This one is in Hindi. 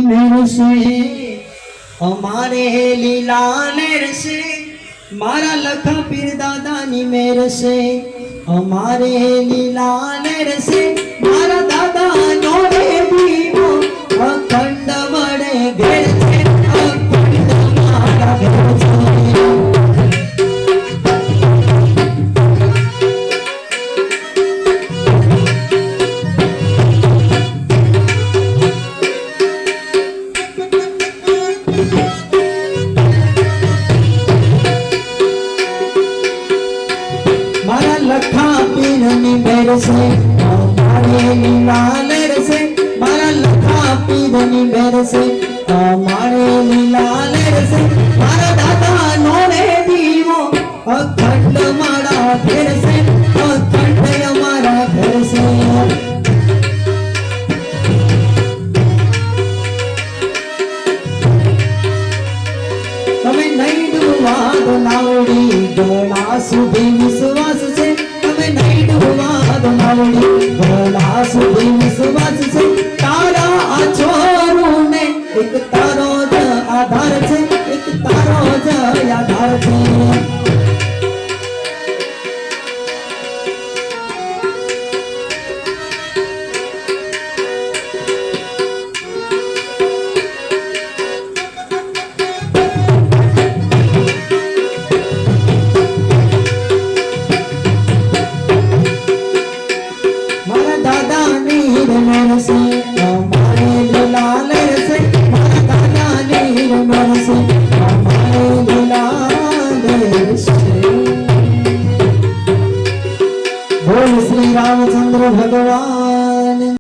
मेरे से हमारे लीला नेर से मारा लखा पीर दादा नी मेरे से हमारे लीला नेर से मारा दादा नोरे दीवो अखंड बड़े घेर से अखंड मारा घेर से मारा लखा पीर नी मेरे से हमारे लीला नेर से मारा लखा पीर नी मेरे से हमारे लीला नेर से मारा दादा नोरे दीवो अखंड मारा घेर से